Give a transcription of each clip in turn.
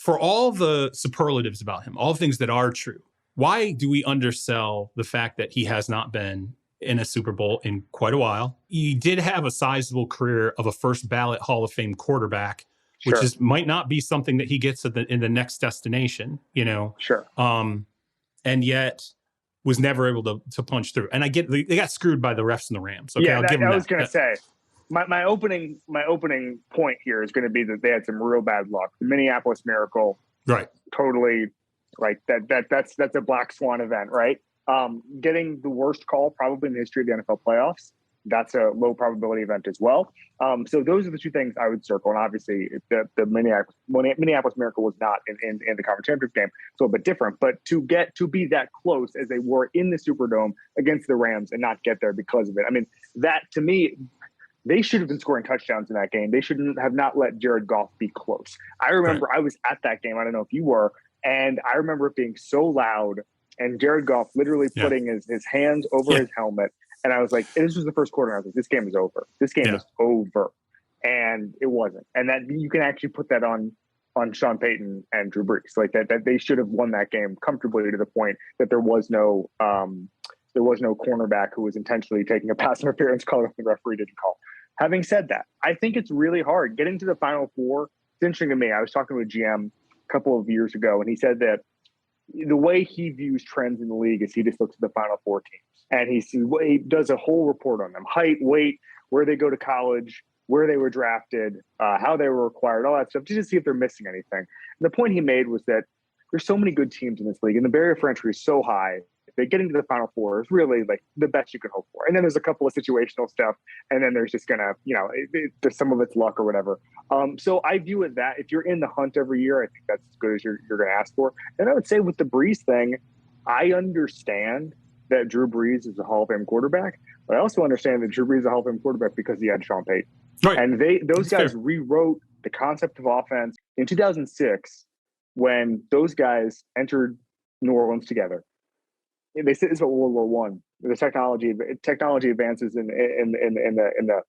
for all the superlatives about him, all the things that are true, why do we undersell the fact that he has not been in a Super Bowl in quite a while? He did have a sizable career of a first ballot Hall of Fame quarterback, which is might not be something that he gets in the next destination, you know? Sure. And yet was never able to punch through. And I get they got screwed by the refs and the Rams. Okay, yeah, I'll give them I was going to say, my opening point here is going to be that they had some real bad luck. The Minneapolis Miracle, right? Totally, like that's a black swan event, right? Getting the worst call probably in the history of the NFL playoffs. That's a low probability event as well. So those are the two things I would circle. And obviously, the Minneapolis Miracle was not in the conference championship game. It's a little bit different. But to be that close as they were in the Superdome against the Rams and not get there because of it, I mean, that to me, they should have been scoring touchdowns in that game. They shouldn't have not let Jared Goff be close. I remember I was at that game. I don't know if you were. And I remember it being so loud and Jared Goff literally putting his hands over his helmet. And I was like, this was the first quarter. And I was like, this game is over. This game is over. And it wasn't. And that you can actually put that on Sean Payton and Drew Brees. Like that they should have won that game comfortably to the point that there was no cornerback who was intentionally taking a pass interference call that the referee didn't call. Having said that, I think it's really hard. Getting to the Final Four, it's interesting to me. I was talking to a GM a couple of years ago, and he said that the way he views trends in the league is he just looks at the Final Four teams. And he does a whole report on them: height, weight, where they go to college, where they were drafted, how they were acquired, all that stuff, just to see if they're missing anything. And the point he made was that there's so many good teams in this league, and the barrier for entry is so high that getting to the Final Four is really like the best you can hope for. And then there's a couple of situational stuff, and then there's just gonna, there's some of it's luck or whatever. So I view it that if you're in the hunt every year, I think that's as good as you're gonna ask for. And I would say with the Brees thing, I understand that Drew Brees is a Hall of Fame quarterback, but I also understand that Drew Brees is a Hall of Fame quarterback because he had Sean Payton. Right. And those guys rewrote the concept of offense in 2006 when those guys entered New Orleans together. They said this about World War One. The technology advances in the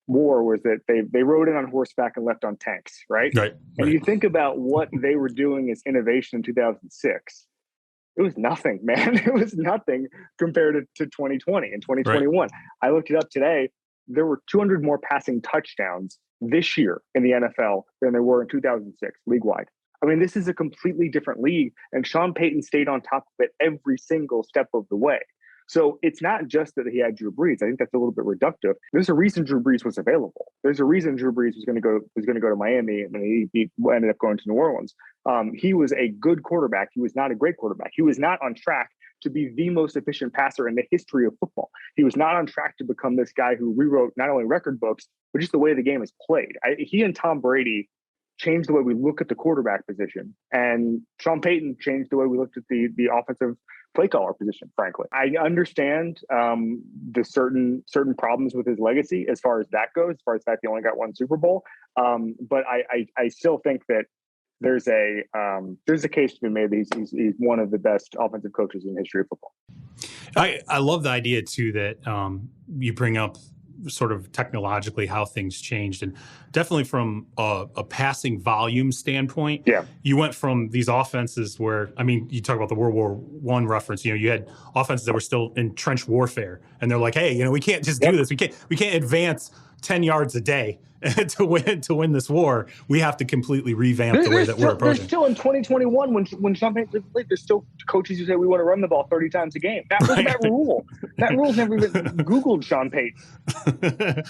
war was that they rode in on horseback and left on tanks, right? Right. And you think about what they were doing as innovation in 2006. It was nothing, man. It was nothing compared to 2020 and 2021. Right. I looked it up today. There were 200 more passing touchdowns this year in the NFL than there were in 2006 league-wide. I mean, this is a completely different league, and Sean Payton stayed on top of it every single step of the way. So it's not just that he had Drew Brees. I think that's a little bit reductive. There's a reason Drew Brees was available. There's a reason Drew Brees was going to go to Miami, and he ended up going to New Orleans. He was a good quarterback. He was not a great quarterback. He was not on track to be the most efficient passer in the history of football. He was not on track to become this guy who rewrote not only record books, but just the way the game is played. He and Tom Brady changed the way we look at the quarterback position. And Sean Payton changed the way we looked at the offensive play caller position, frankly. I understand the certain problems with his legacy as far as that goes, as far as the fact he only got one Super Bowl. But I still think that there's a case to be made that he's one of the best offensive coaches in the history of football. I love the idea, too, that you bring up sort of technologically how things changed. And definitely from a passing volume standpoint, you went from these offenses where, I mean, you talk about the World War I reference, you had offenses that were still in trench warfare. And they're like, hey, we can't just do this. We can't advance 10 yards a day to win this war. We have to completely revamp the way that we're approaching. There's still in 2021 when Sean Payton played, there's still coaches who say we want to run the ball 30 times a game. That was that rule. That rule's never even Googled Sean Payton.